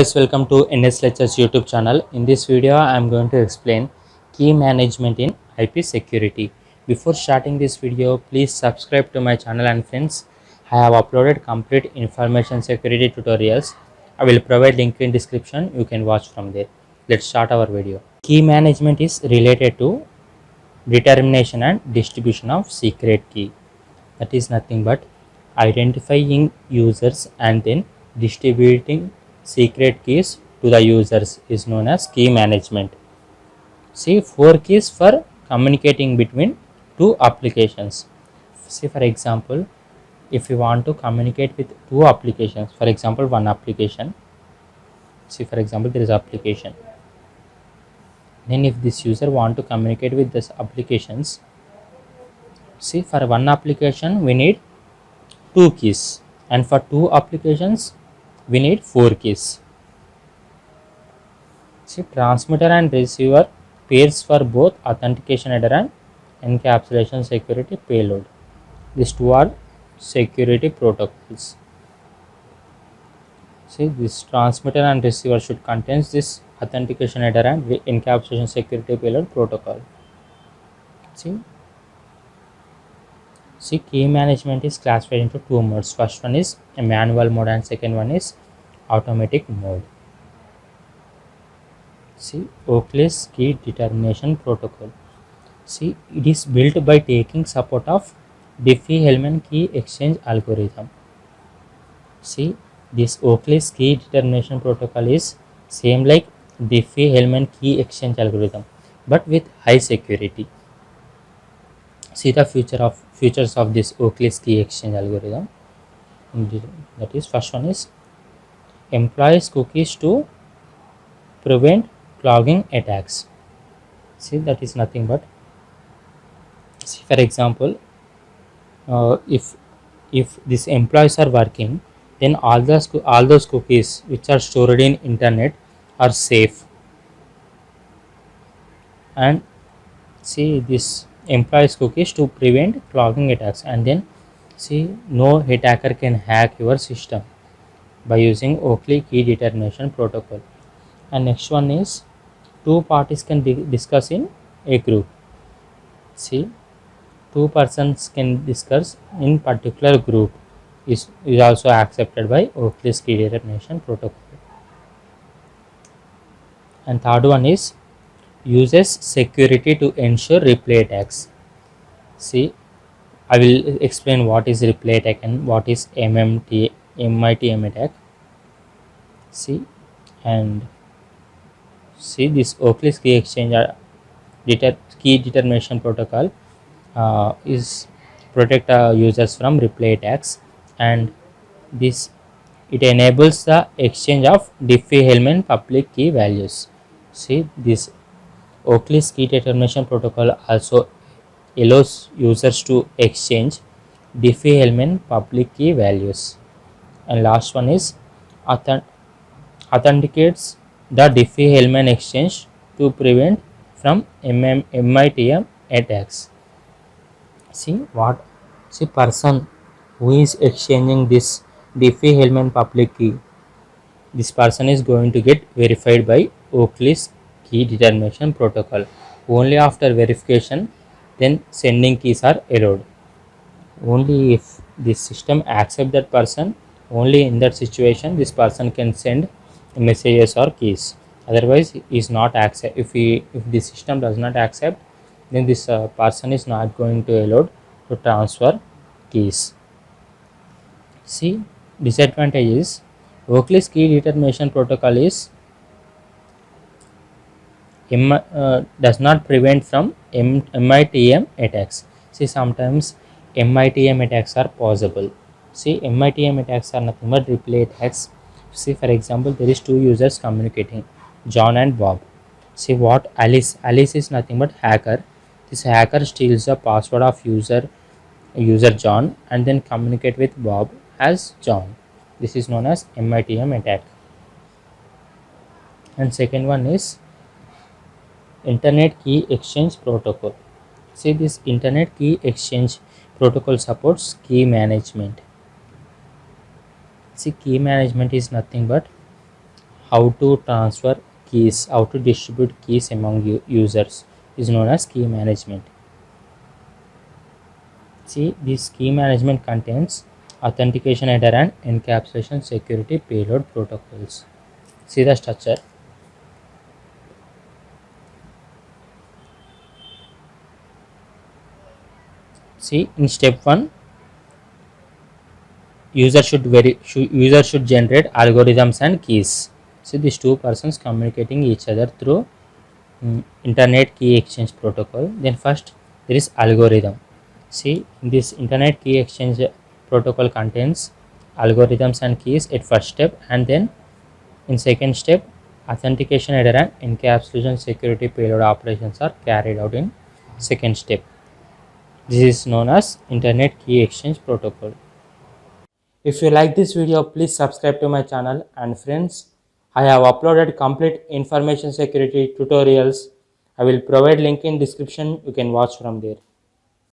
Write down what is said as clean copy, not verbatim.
Guys, welcome to NS Lectures YouTube channel. In this video, I am going to explain key management in IP security. Before starting this video, please subscribe to my channel and friends. I have uploaded complete information security tutorials. I will provide link in description. You can watch from there. Let's start our video. Key management is related to determination and distribution of secret key. That is nothing but identifying users and then distributing secret keys to the users is known as key management. See, 4 keys for communicating between two applications. See, for example, if you want to communicate with two applications, for example, one application. See, for example, there is application. Then if this user want to communicate with this applications, see, for one application we need 2 keys, and for 2 applications we need 4 keys. See, transmitter and receiver pairs for both authentication header and encapsulation security payload. These two are security protocols. See, this transmitter and receiver should contain this authentication header and encapsulation security payload protocol. See, key management is classified into 2 modes. First one is a manual mode and second one is automatic mode. See, Oakley's key determination protocol. See, it is built by taking support of Diffie-Hellman key exchange algorithm. See, this Oakley's key determination protocol is same like Diffie-Hellman key exchange algorithm but with high security. See the features of this Oakley's key exchange algorithm. That is, first one is employs cookies to prevent clogging attacks. See, that is nothing but, see, for example, if these employees are working, then all those cookies which are stored in internet are safe. And see, this employs cookies to prevent clogging attacks, and then see, no attacker can hack your system by using Oakley key determination protocol. And next one is 2 parties can discuss in a group. See, 2 persons can discuss in particular group is also accepted by Oakley's key determination protocol. And third one is uses security to ensure replay attacks. See, I will explain what is replay attack and what is MITM attack. See, and see, this Oakley's key exchange key determination protocol is protect users from replay attacks, and this it enables the exchange of Diffie-Hellman public key values. See, this Oakley's key determination protocol also allows users to exchange Diffie-Hellman public key values. And last one is authenticates the Diffie-Hellman exchange to prevent from MITM attacks. See, person who is exchanging this Diffie-Hellman public key, this person is going to get verified by Oakley's key determination protocol. Only after verification then sending keys are allowed. Only if this system accept that person, only in that situation this person can send messages or keys. Otherwise is not accept. If the system does not accept, then this person is not going to allowed to transfer keys. See, disadvantage is Oakley's key determination protocol is does not prevent from MITM attacks. See, sometimes MITM attacks are possible. See, MITM attacks are nothing but replay attacks. See, for example, there is 2 users communicating, John and Bob. See, what Alice is nothing but hacker. This hacker steals the password of user John and then communicate with Bob as John. This is known as MITM attack. And second one is Internet Key Exchange Protocol. See, this Internet Key Exchange Protocol supports key management. See, key management is nothing but how to transfer keys, how to distribute keys among users is known as key management. See, this key management contains authentication header and encapsulation security payload protocols. See the structure. See, in step 1, user should generate algorithms and keys. See, these two persons communicating each other through internet key exchange protocol. Then first there is algorithm. See, this internet key exchange protocol contains algorithms and keys at first step, and then in second step authentication header and encapsulation security payload operations are carried out in second step. This is known as internet key exchange protocol. If you like this video, please subscribe to my channel, and friends, I have uploaded complete information security tutorials. I will provide link in description. You can watch from there.